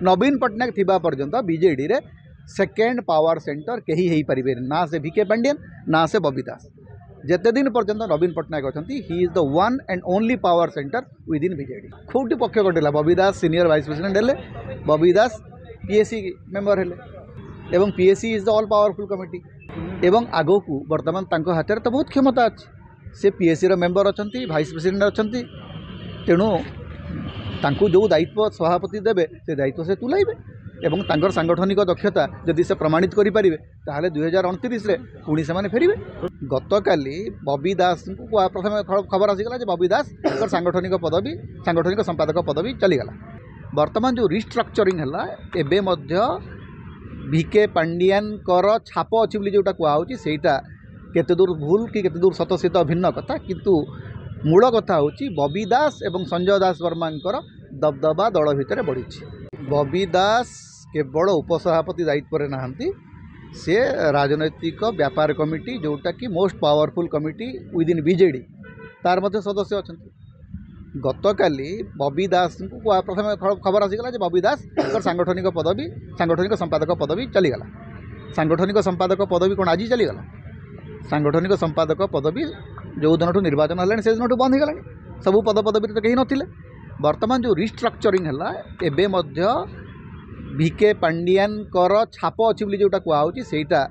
नवीन पट्टनायक थिबा पर्यंत बीजेडी रे सेकेंड पावर सेंटर कहीं हो पारे ना से वीके पांडियन ना से बबी दास। जेते दिन पर्यंत नवीन पट्टनायक अच्छा he is the one and only power centre within BJD. खूबटी पक्ष घटिला बबी दास सीनियर वाइस प्रेसिडेंट हेले, बबी दास पीएससी मेंबर हेले एवं PSC is the all powerful committee एवं आगो को वर्तमान तांको हाथ तो बहुत क्षमता अच्छी। से पीएससी रो मेंबर अच्छा भाइस प्रेसिडेंट अच्छा तेणु तांको जो दायित्व सभापति देवे से दायित्व से तुलाइबे एवं तांकर सांगठनिक दक्षता जदि से प्रमाणित करें ताहले 2029 रे पुणी से फेरिबे। गतकाली बबी दास को प्रथम खबर आसीगला जे बबी दास सांगठनिक पदवी सांगठनिक संपादक पदवी चलीगला। वर्तमान जो रिस्ट्रक्चरिंग है एबे मध्य वीके पांडियन छाप अच्छी बोली जोटा कहुच्छी सेटा केते दूर भूल कि केते दूर सत से तो भिन्न कथा, किंतु मूल कथा होची बबी दास एवं संजय दास वर्मांकर दबदबा दल भितर बढ़ी। बबी दास केवल उपसभापति दायित्व रे नहांती, से राजनैतिक व्यापार कमिटी जोटा कि most powerful committee with in BJD तार मध्य सदस्य अच्छा। गतकाली बबी दास को प्रथम खबर आसीगला जे बबी दास सांगठनिक पदवी सांगठनिक संपादक पदवी चलीगला। सांगठनिक संपादक पदवी कौन आज चलीगला? सांगठनिक संपादक पदवी जो दिन निर्वाचन है से दिन बंद हो गला। सबू पद पदवी तो कहीं नथिले। वर्तमान जो रिस्ट्रक्चरिंग है एबे मध्य वीके पांडियन छाप अच्छी बोली जोटा कहुच्छी सेटा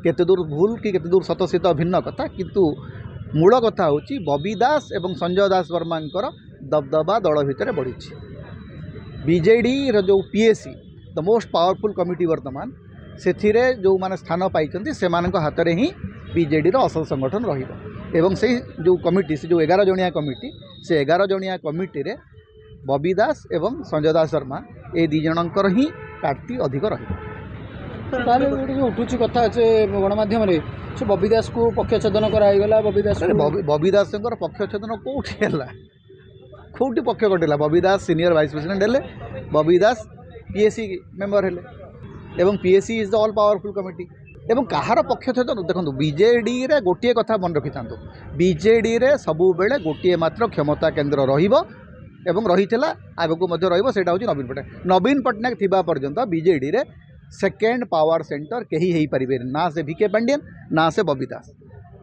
केते दूर भूल कि केते दूर सत से तो भिन्न कथा, किंतु मूल कथा होची बबी दास एवं संजय दास वर्मांकर दबदबा दल भितर बढ़ी। बीजेडी जो PSC the most powerful committee वर्तमान से जो माने स्थान पाई से हाथ में ही बीजेडी असल संगठन रही। से जो कमिटी से जो 11 जणिया कमिटी से 11 जणिया कमिटी रे बबी दास एवं संजय दास शर्मा ए दी जनकर ही प्रार्थी अधिक रही। उठुची कथा गणमाध्यम बबी दास को पक्षछेदन कराइगला। बबी दास पक्षछेदन कौटी है खूबटी पक्ष घटिला। बबी दास सीनियर वाइस प्रेसिडेंट हेले, बबी दास पीएससी मेंबर हेले एवं PSC is the all powerful committee एवं कहार पक्षछेदन देखो बीजेडी रे गोटे कथा मन रखि था बीजेडी रे सबु बेले गोटे मात्र क्षमता केंद्र रहिबो एवं रहितला आगको मध्य रहिबो सेटा होची नवीन पट्टनायक। नवीन पट्टनायक थिबा पर्यंत बीजेडी रे सेकेंड पावर सेंटर कहीं हो पारे ना से वीके पांडियन ना से बबी दास।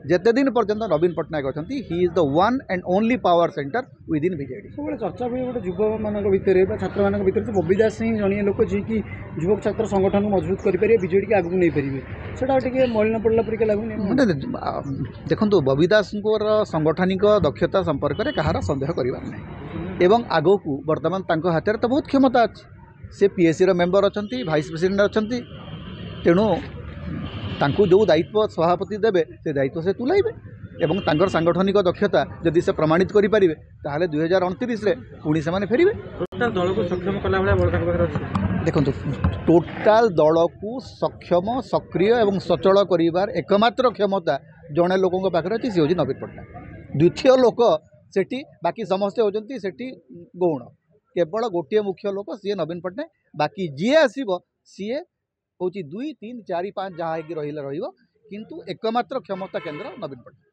जेते दिन पर्यंत नवीन पट्टनायक अच्छा he is the one and only power centre within BJD. सब चर्चा भी गोटे युवक मान भितर छात्र मान भितर बबी दास ही जड़िए लोक जी कि युवक छात्र संगठन को मजबूत करेंगे बीजेडी के आगू नहीं पारे से मलिन पड़ा परिका लगुनि। देखो बबी दास संगठनिक दक्षता संपर्क में कहार सन्देह करार ना एवं आगो को वर्तमान तांको हाथ तो बहुत क्षमता अच्छी। से पीएससी रो मेंबर अच्छा भाइस प्रेसिडेंट अच्छा तेणु तांको जो दायित्व सभापति देवे से दायित्व से तुलाइबे एवं तांकर सांगठनिक दक्षता जदि से प्रमाणित करें ताहले 2029 रे पुणी से फेरिबे। दल को सक्षम कला देखो टोटाल दल को सक्षम सक्रिय एवं सचल करिवार एकमात्र क्षमता जड़े लोकों पाखे अच्छी सी हूँ नवीन पट्टनायक। द्वितीय लोक सेठी बाकी समस्ते होती सेठी गौण केवल गोटे मुख्य लोक सी नवीन पट्टनायक। बाकी जी आसब सी हूँ 2, 3, 4, 5 जहाँ रही किंतु एकमात्र क्षमता केंद्र नवीन पट्टनायक।